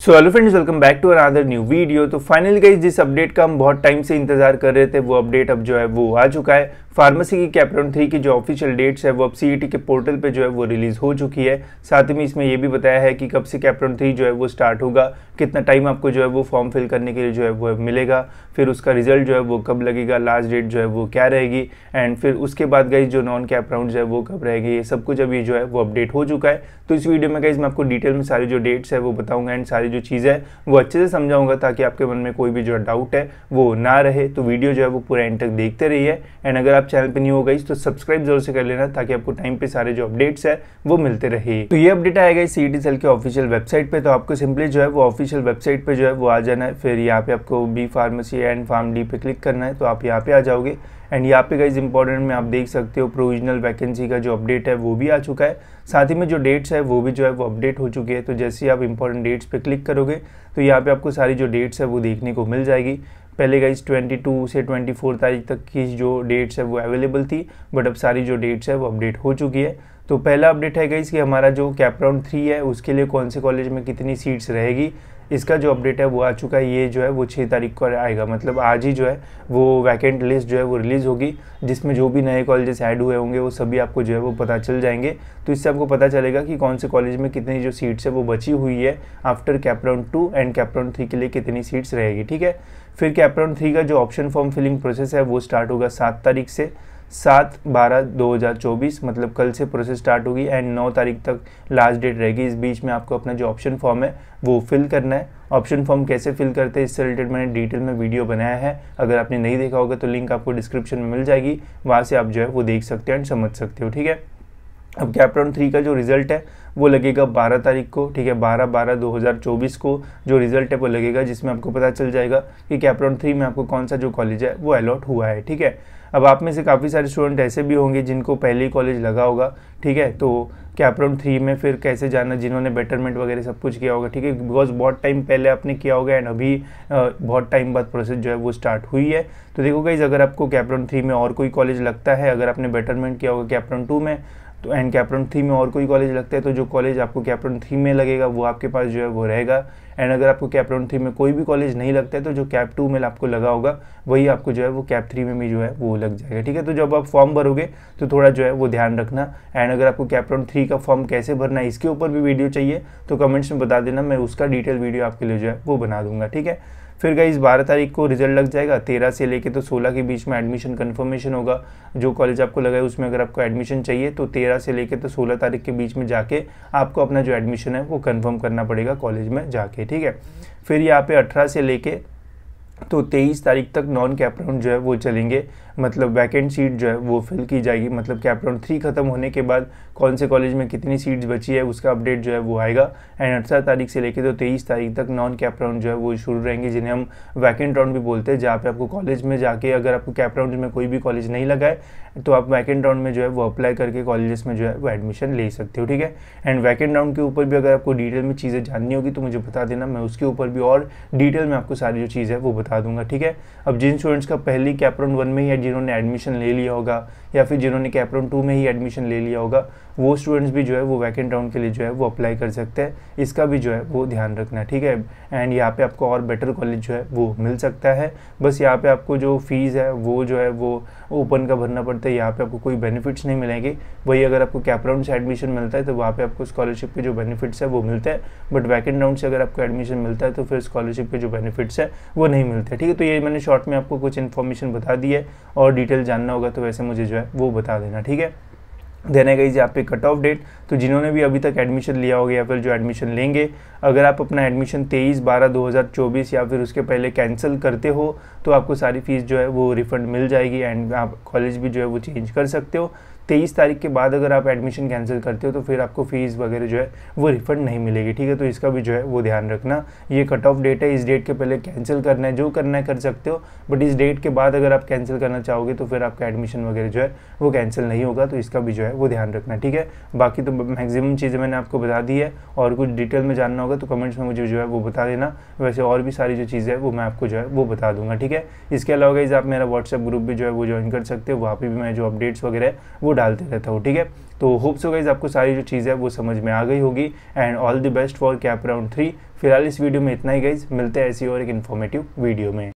So hello friends, welcome back to another new video. तो finally guys, जिस update का हम बहुत टाइम से इंतजार कर रहे थे वो अपडेट अब जो है वो आ चुका है। फार्मेसी की कैप राउंड 3 की जो ऑफिशियल डेट्स है वो अब सीईटी के पोर्टल पे जो है वो रिलीज हो चुकी है। साथ ही में इसमें ये भी बताया है कि कब से कैप राउंड 3 जो है वो स्टार्ट होगा, कितना टाइम आपको जो है वो फॉर्म फिल करने के लिए जो है वो मिलेगा, फिर उसका रिजल्ट जो है वो कब लगेगा, लास्ट डेट जो है वो क्या रहेगी, एंड फिर उसके बाद गाइज जो नॉन कैप राउंड है वो कब रहेगी, ये सब कुछ अभी जो है वो अपडेट हो चुका है। तो इस वीडियो में गाइज मैं आपको डिटेल में सारी जो डेट्स है वो बताऊंगा एंड सारी जो चीज़ें है वो अच्छे से समझाऊंगा ताकि आपके मन में कोई भी जो डाउट है वो ना रहे। तो वीडियो जो है वो पूरा एंड तक देखते रहिए एंड अगर आप चैनल पे न्यू हो गई तो सब्सक्राइब जरूर से कर लेना ताकि आपको टाइम पे सारे जो अपडेट्स है वो मिलते रहे। तो ये अपडेट आएगा सीईटी सेल के ऑफिशियल वेबसाइट पे, तो आपको सिंपली जो है वो ऑफिशियल वेबसाइट पे जो है वो आ जाना है। फिर यहाँ पे आपको B pharmacy and pharm D पे क्लिक करना है, तो आप यहाँ पे आ जाओगे एंड यहाँ पे गाइज इंपॉर्टेंट में आप देख सकते हो प्रोविजनल वैकेंसी का जो अपडेट है वो भी आ चुका है। साथ ही में जो डेट्स है वो भी जो है वो अपडेट हो चुकी है। तो जैसे ही आप इंपॉर्टेंट डेट्स पे क्लिक करोगे तो यहाँ पे आपको सारी जो डेट्स है वो देखने को मिल जाएगी। पहले गाइज 22 से 24 तारीख तक की जो डेट्स है वो अवेलेबल थी, बट अब सारी जो डेट्स है वो अपडेट हो चुकी है। तो पहला अपडेट है गाइज कि हमारा जो कैप राउंड 3 है उसके लिए कौन से कॉलेज में कितनी सीट्स रहेगी, इसका जो अपडेट है वो आ चुका है। ये जो है वो 6 तारीख को आएगा, मतलब आज ही जो है वो वैकेंट लिस्ट जो है वो रिलीज़ होगी, जिसमें जो भी नए कॉलेजेस ऐड हुए होंगे वो सभी आपको जो है वो पता चल जाएंगे। तो इससे आपको पता चलेगा कि कौन से कॉलेज में कितनी जो सीट्स है वो बची हुई है after cap round 2 and cap round 3 के लिए कितनी सीट्स रहेगी। ठीक है, फिर कैप राउंड 3 का जो ऑप्शन फॉर्म फिलिंग प्रोसेस है वो स्टार्ट होगा 7 तारीख से, 7/12/2024 मतलब कल से प्रोसेस स्टार्ट होगी एंड 9 तारीख तक लास्ट डेट रहेगी। इस बीच में आपको अपना जो ऑप्शन फॉर्म है वो फिल करना है। ऑप्शन फॉर्म कैसे फिल करते हैं इससे रिलेटेड मैंने डिटेल में वीडियो बनाया है, अगर आपने नहीं देखा होगा तो लिंक आपको डिस्क्रिप्शन में मिल जाएगी, वहाँ से आप जो है वो देख सकते हो एंड समझ सकते हो। ठीक है, अब कैप राउंड 3 का जो रिजल्ट है वो लगेगा 12 तारीख को। ठीक है, 12/12/2024 को जो रिजल्ट है वो लगेगा, जिसमें आपको पता चल जाएगा कि कैप राउंड 3 में आपको कौन सा जो कॉलेज है वो अलॉट हुआ है। ठीक है, अब आप में से काफ़ी सारे स्टूडेंट ऐसे भी होंगे जिनको पहले ही कॉलेज लगा होगा। ठीक है, तो कैप राउंड 3 में फिर कैसे जाना, जिन्होंने बेटरमेंट वगैरह सब कुछ किया होगा। ठीक है, बिकॉज बहुत टाइम पहले आपने किया होगा एंड अभी बहुत टाइम बाद प्रोसेस जो है वो स्टार्ट हुई है। तो देखो गाइज, अगर आपको कैप राउंड 3 में और कोई कॉलेज लगता है, अगर आपने बेटरमेंट किया होगा कैप राउंड 2 में तो एंड कैप राउंड 3 में और कोई कॉलेज लगता है, तो जो कॉलेज आपको कैप राउंड 3 में लगेगा वो आपके पास जो है वो रहेगा। एंड अगर आपको कैप राउंड 3 में कोई भी कॉलेज नहीं लगता है तो जो कैप 2 में आपको लगा होगा वही आपको जो है वो कैप 3 में भी जो है वो लग जाएगा। ठीक है, तो जब आप फॉर्म भरोगे तो थोड़ा जो है वो ध्यान रखना। एंड अगर आपको कैप राउंड 3 का फॉर्म कैसे भरना है इसके ऊपर भी वीडियो चाहिए तो कमेंट्स में बता देना, मैं उसका डिटेल वीडियो आपके लिए जो है वो बना दूंगा। ठीक है, फिर गाइस 12 तारीख को रिजल्ट लग जाएगा। 13 से लेके तो 16 के बीच में एडमिशन कंफर्मेशन होगा। जो कॉलेज आपको लगा है उसमें अगर आपको एडमिशन चाहिए तो 13 से लेके तो 16 तारीख के बीच में जाके आपको अपना जो एडमिशन है वो कंफर्म करना पड़ेगा कॉलेज में जाके। ठीक है, फिर यहाँ पे 18 से लेके तो 23 तारीख तक नॉन कैप राउंड जो है वो चलेंगे, मतलब वैकेंट सीट जो है वो फिल की जाएगी। मतलब कैप राउंड 3 खत्म होने के बाद कौन से कॉलेज में कितनी सीट्स बची है उसका अपडेट जो है वो आएगा। एंड 18 तारीख से लेकर तो 23 तारीख तक नॉन कैप राउंड जो है वो शुरू रहेंगे, जिन्हें हम वैकेंट राउंड भी बोलते हैं, जहाँ पे आपको कॉलेज में जाके अगर आपको कैप राउंड में कोई भी कॉलेज नहीं लगा है तो आप वैकेंट राउंड में जो है वो अप्लाई करके कॉलेजेस में जो है वो एडमिशन ले सकते हो। ठीक है, एंड वैकेंट राउंड के ऊपर भी अगर आपको डिटेल में चीज़ें जाननी होगी तो मुझे बता देना, मैं उसके ऊपर भी और डिटेल में आपको सारी जो चीज़ है वो बता दूंगा। ठीक है, अब जिन स्टूडेंट्स का पहली कैप राउंड 1 में ही जिन्होंने एडमिशन ले लिया होगा या फिर जिन्होंने कैप राउंड 2 में ही एडमिशन ले लिया होगा वो स्टूडेंट्स भी जो है वो वैकेंट राउंड के लिए जो है वो अप्लाई कर सकते हैं, इसका भी जो है वो ध्यान रखना। ठीक है, एंड यहाँ पे आपको और बेटर कॉलेज जो है वो मिल सकता है। बस यहाँ पे आपको जो फीस है वो जो है वो ओपन का भरना पड़ता है, यहाँ पे आपको कोई बेनिफिट्स नहीं मिलेंगे। वही अगर आपको कैप राउंड से एडमिशन मिलता है तो वहाँ पे आपको स्कॉलरशिप के जो बेनिफिट्स है वो मिलते हैं, बट वैकेंट राउंड से अगर आपको एडमिशन मिलता है तो फिर स्कॉलरशिप के जो बेनिफिट्स है वो नहीं मिलते। ठीक है, तो ये मैंने शॉर्ट में आपको कुछ इन्फॉर्मेशन बता दी है, और डिटेल जानना होगा तो वैसे मुझे जो है वो बता देना। ठीक है, देने गई यहाँ पे कट ऑफ डेट, तो जिन्होंने भी अभी तक एडमिशन लिया होगा या फिर जो एडमिशन लेंगे, अगर आप अपना एडमिशन 23/12/2024 या फिर उसके पहले कैंसिल करते हो तो आपको सारी फीस जो है वो रिफंड मिल जाएगी एंड आप कॉलेज भी जो है वो चेंज कर सकते हो। 23 तारीख के बाद अगर आप एडमिशन कैंसिल करते हो तो फिर आपको फीस वगैरह जो है वो रिफंड नहीं मिलेगी। ठीक है, तो इसका भी जो है वो ध्यान रखना। ये कट ऑफ डेट है, इस डेट के पहले कैंसिल करना है, जो करना है कर सकते हो, बट इस डेट के बाद अगर आप कैंसिल करना चाहोगे तो फिर आपका एडमिशन वगैरह जो है वो कैंसिल नहीं होगा, तो इसका भी जो है वो ध्यान रखना। ठीक है, बाकी तो मैक्सिमम चीज़ें मैंने आपको बता दी है, और कुछ डिटेल में जानना होगा तो कमेंट्स में मुझे जो है वो बता देना, वैसे और भी सारी जो चीज़ें है वो मैं आपको जो है वो बता दूंगा। ठीक है, इसके अलावा गाइस आप मेरा व्हाट्सएप ग्रुप भी जो है वो ज्वाइन कर सकते हो, वहाँ पर भी मैं जो अपडेट्स वगैरह है वो डालते रहता हूँ। ठीक है, तो होप सो गाइस आपको सारी जो चीज़ है वो समझ में आ गई होगी and all the best for cap round 3। फिलहाल इस वीडियो में इतना ही गाइज, मिलते हैं ऐसी और एक इन्फॉर्मेटिव वीडियो में।